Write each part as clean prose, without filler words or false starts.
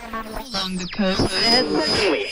Along the coast. Certainly.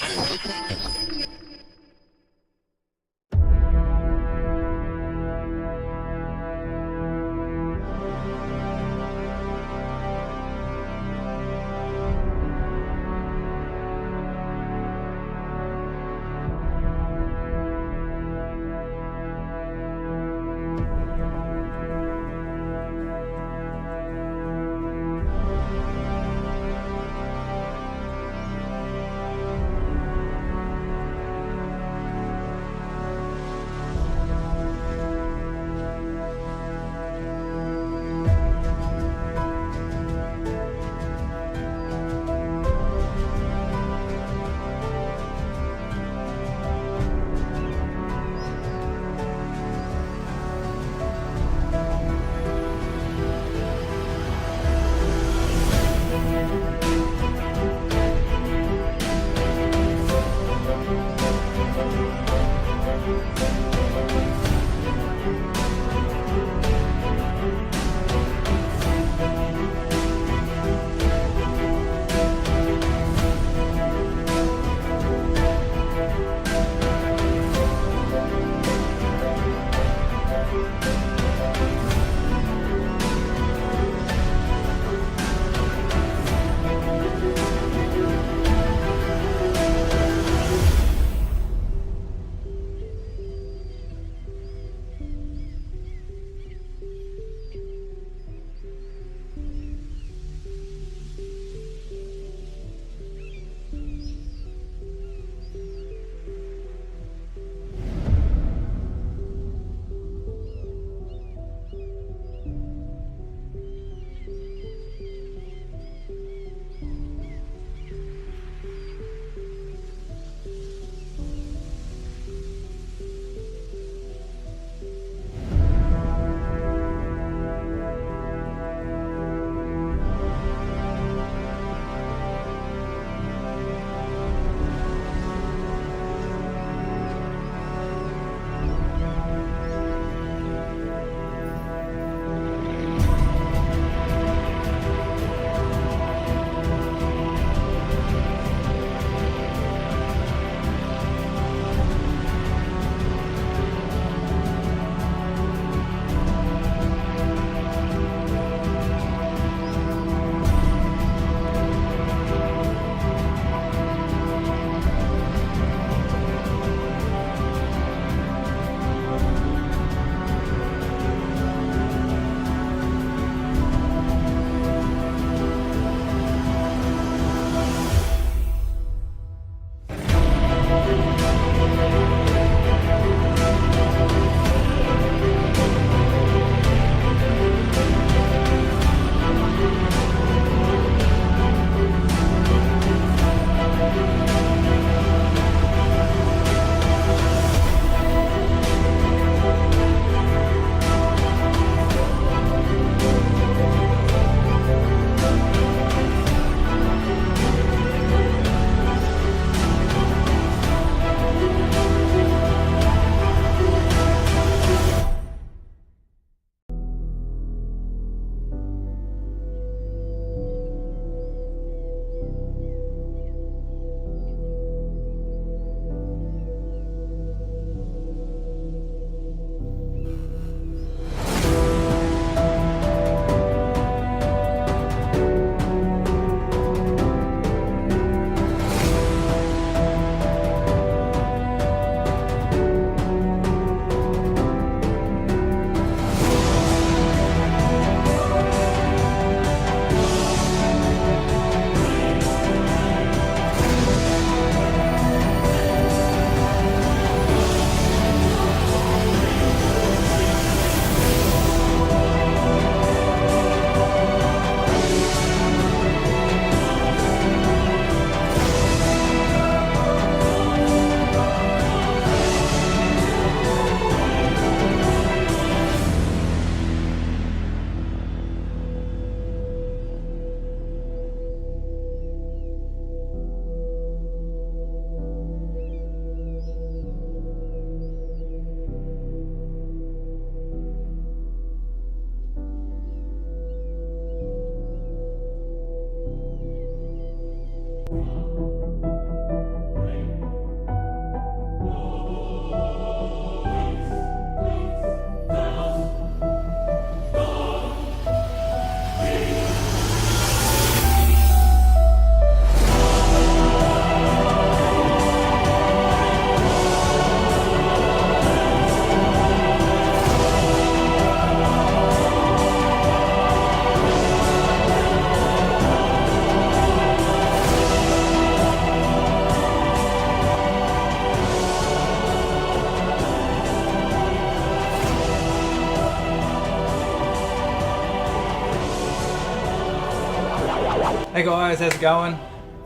Hey guys, how's it going?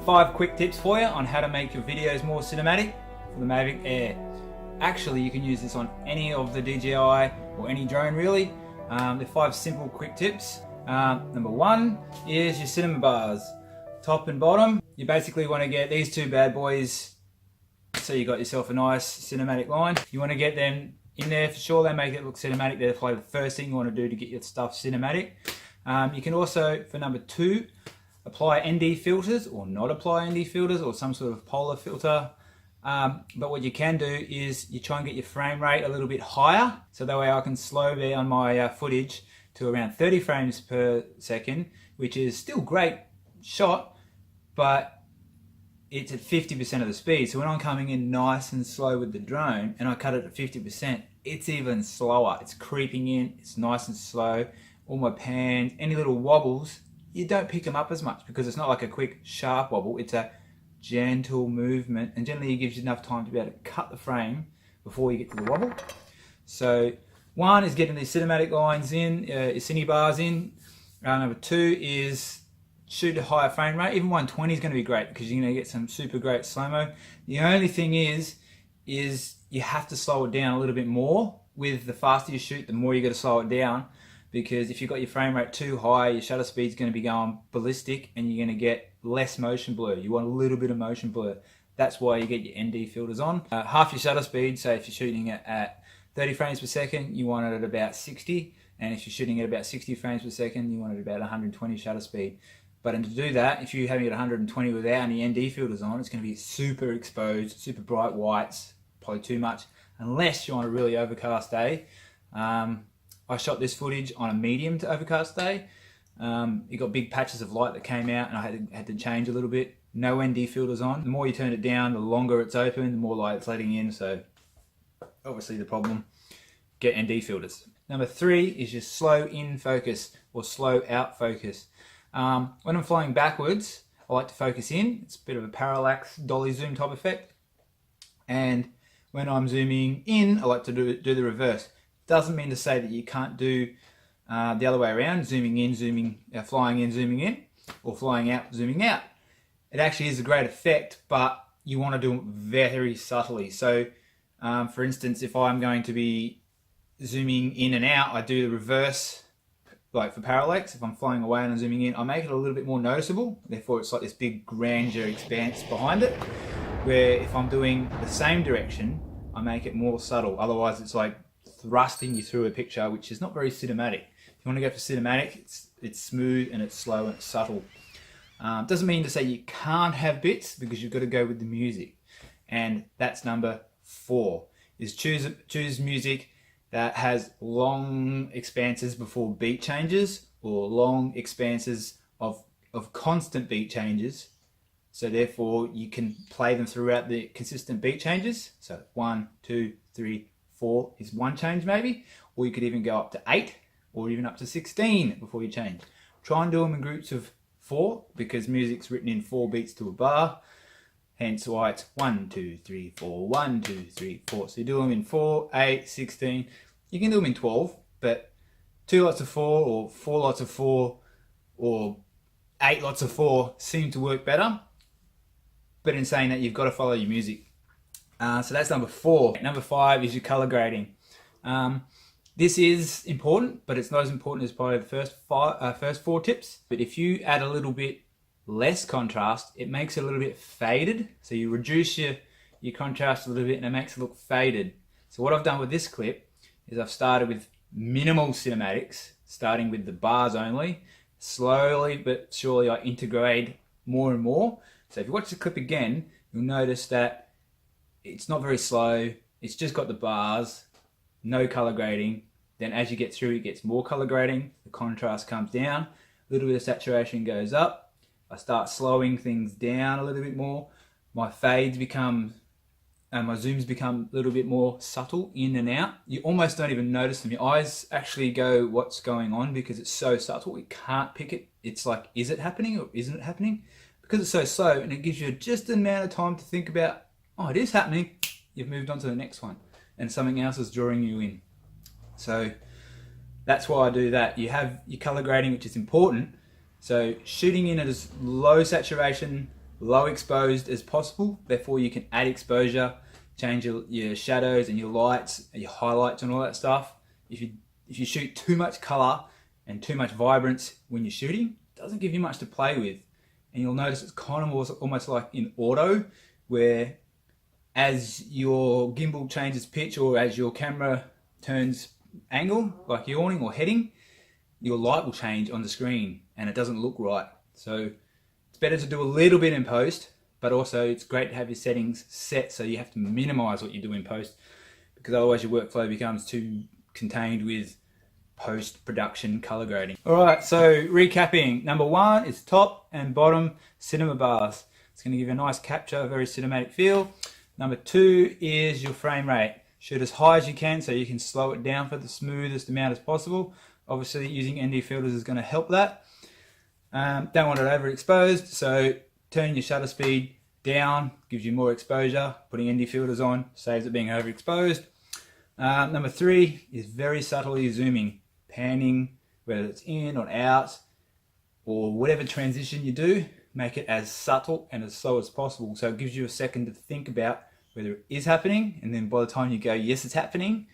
5 quick tips for you on how to make your videos more cinematic for the Mavic Air. Actually, you can use this on any of the DJI or any drone really. They're 5 simple quick tips. Number 1 is your cinema bars. Top and bottom, you basically want to get these 2 bad boys so you got yourself a nice cinematic line. You want to get them in there for sure. They make it look cinematic. They're probably the first thing you want to do to get your stuff cinematic. You can also, for number 2, apply ND filters or not apply ND filters or some sort of polar filter. But what you can do is you try and get your frame rate a little bit higher, so that way I can slow down my footage to around 30 frames per second, which is still great shot, but it's at 50% of the speed. So when I'm coming in nice and slow with the drone and I cut it at 50%, it's even slower. It's creeping in, it's nice and slow. All my pans, any little wobbles, you don't pick them up as much because it's not like a quick sharp wobble, it's a gentle movement, and generally it gives you enough time to be able to cut the frame before you get to the wobble. So 1 is getting these cinematic lines in, your cine bars in. Number 2 is shoot a higher frame rate. Even 120 is going to be great because you're going to get some super great slow-mo. The only thing is you have to slow it down a little bit more. With the faster you shoot, the more you got to slow it down, because if you've got your frame rate too high, your shutter speed's going to be going ballistic and you're going to get less motion blur. You want a little bit of motion blur. That's why you get your ND filters on. Half your shutter speed, so if you're shooting it at 30 frames per second, you want it at about 60. And if you're shooting at about 60 frames per second, you want it at about 120 shutter speed. But to do that, if you're having it at 120 without any ND filters on, it's going to be super exposed, super bright whites, probably too much, unless you're on a really overcast day. I shot this footage on a medium to overcast day. You got big patches of light that came out and I had to change a little bit. No ND filters on. The more you turn it down, the longer it's open, the more light it's letting in. So obviously the problem, get ND filters. Number 3 is your slow in focus or slow out focus. When I'm flying backwards, I like to focus in. It's a bit of a parallax dolly zoom type effect. And when I'm zooming in, I like to do the reverse. Doesn't mean to say that you can't do the other way around, zooming in, flying in, zooming in, or flying out, zooming out. It actually is a great effect, but you want to do it very subtly. So, for instance, if I'm going to be zooming in and out, I do the reverse, like for parallax. If I'm flying away and I'm zooming in, I make it a little bit more noticeable. Therefore, it's like this big grandeur expanse behind it. Where if I'm doing the same direction, I make it more subtle. Otherwise, it's like thrusting you through a picture, which is not very cinematic. If you want to go for cinematic, it's smooth and it's slow and it's subtle. Doesn't mean to say you can't have bits, because you've got to go with the music. And that's number 4, is choose music that has long expanses before beat changes, or long expanses of constant beat changes. So therefore you can play them throughout the consistent beat changes. So 1, 2, 3, 4 is one change maybe, or you could even go up to 8 or even up to 16 before you change. Try and do them in groups of 4, because music's written in 4 beats to a bar, hence why it's 1, 2, 3, 4, 1, 2, 3, 4. So you do them in 4, 8, 16. You can do them in 12, but 2 lots of 4 or 4 lots of 4 or 8 lots of 4 seem to work better. But in saying that, you've got to follow your music. So that's number 4. Number 5 is your color grading. This is important, but it's not as important as probably the first 4 tips. But if you add a little bit less contrast, it makes it a little bit faded. So you reduce your contrast a little bit and it makes it look faded. So what I've done with this clip is I've started with minimal cinematics, starting with the bars only. Slowly but surely I integrate more and more. So if you watch the clip again, you'll notice that it's not very slow. It's just got the bars, no color grading. Then as you get through, it gets more color grading. The contrast comes down, a little bit of saturation goes up. I start slowing things down a little bit more. My fades become, my zooms become a little bit more subtle in and out. You almost don't even notice them. Your eyes actually go, what's going on? Because it's so subtle, you can't pick it. It's like, is it happening or isn't it happening? Because it's so slow, and it gives you just an amount of time to think about, oh, it is happening. You've moved on to the next one, and something else is drawing you in. So that's why I do that. You have your color grading, which is important. So shooting in at as low saturation, low exposed as possible. Therefore you can add exposure, change your shadows and your lights, your highlights and all that stuff. If you shoot too much color and too much vibrance when you're shooting, it doesn't give you much to play with. And you'll notice it's kind of almost like in auto, where as your gimbal changes pitch or as your camera turns angle, like yawning or heading, your light will change on the screen and it doesn't look right. So it's better to do a little bit in post, but also it's great to have your settings set so you have to minimize what you do in post, because otherwise your workflow becomes too contained with post-production color grading. Alright, so recapping. Number one is top and bottom cinema bars. It's going to give you a nice capture, a very cinematic feel. Number two is your frame rate. Shoot as high as you can so you can slow it down for the smoothest amount as possible. Obviously using ND filters is going to help that. Don't want it overexposed, so turning your shutter speed down gives you more exposure. Putting ND filters on saves it being overexposed. Number three is very subtly zooming, panning, whether it's in or out, or whatever transition you do, make it as subtle and as slow as possible. So it gives you a second to think about whether it is happening, and then by the time you go, yes, it's happening,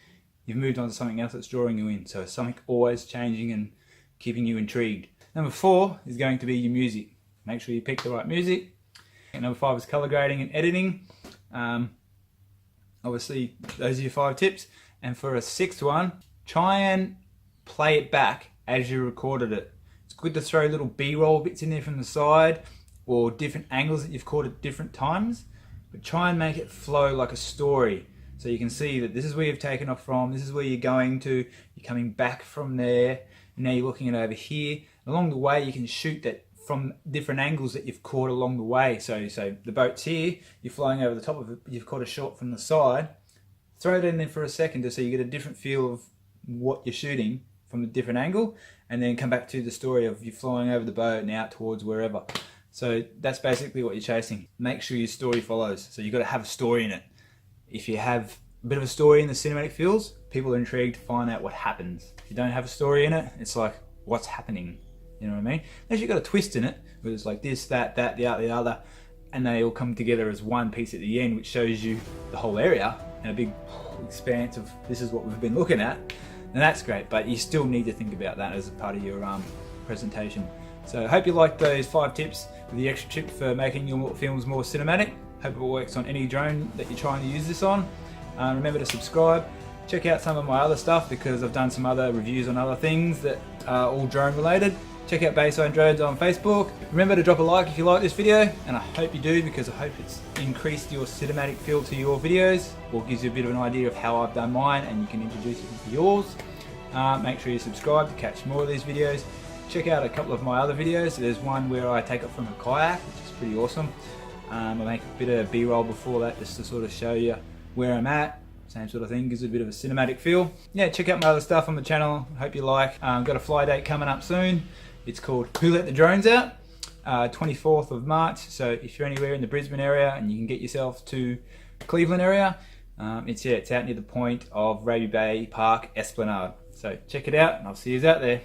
you've moved on to something else that's drawing you in. So something always changing and keeping you intrigued. Number four is going to be your music. Make sure you pick the right music. And number five is color grading and editing. Obviously, those are your 5 tips. And for a sixth one, try and play it back as you recorded it. It's good to throw little B-roll bits in there from the side, or different angles that you've caught at different times, but try and make it flow like a story. So you can see that this is where you've taken off from, this is where you're going to, you're coming back from there, and now you're looking at over here. Along the way, you can shoot that from different angles that you've caught along the way. So the boat's here, you're flying over the top of it, you've caught a shot from the side. Throw it in there for a second just so you get a different feel of what you're shooting from a different angle, and then come back to the story of you flying over the boat and out towards wherever. So that's basically what you're chasing. Make sure your story follows. So you've got to have a story in it. If you have a bit of a story in the cinematic feels, people are intrigued to find out what happens. If you don't have a story in it, it's like, what's happening? You know what I mean? Unless you've got a twist in it, where it's like this, that, the other, and they all come together as one piece at the end, which shows you the whole area and a big expanse of this is what we've been looking at, and that's great. But you still need to think about that as a part of your presentation. So I hope you liked those 5 tips with the extra tip for making your films more cinematic. Hope it works on any drone that you're trying to use this on. Remember to subscribe. Check out some of my other stuff, because I've done some other reviews on other things that are all drone related. Check out Baseline Drones on Facebook. Remember to drop a like if you like this video, and I hope you do, because I hope it's increased your cinematic feel to your videos, or gives you a bit of an idea of how I've done mine, and you can introduce it into yours. Make sure you subscribe to catch more of these videos. Check out a couple of my other videos. There's one where I take it from a kayak, which is pretty awesome. I make a bit of B-roll before that just to sort of show you where I'm at. Same sort of thing, gives it a bit of a cinematic feel. Yeah, check out my other stuff on the channel. Hope you like. Got a fly date coming up soon. It's called Who Let the Drones Out? 24th of March. So if you're anywhere in the Brisbane area and you can get yourself to Cleveland area, it's out near the point of Raby Bay Park Esplanade. So check it out, and I'll see you out there.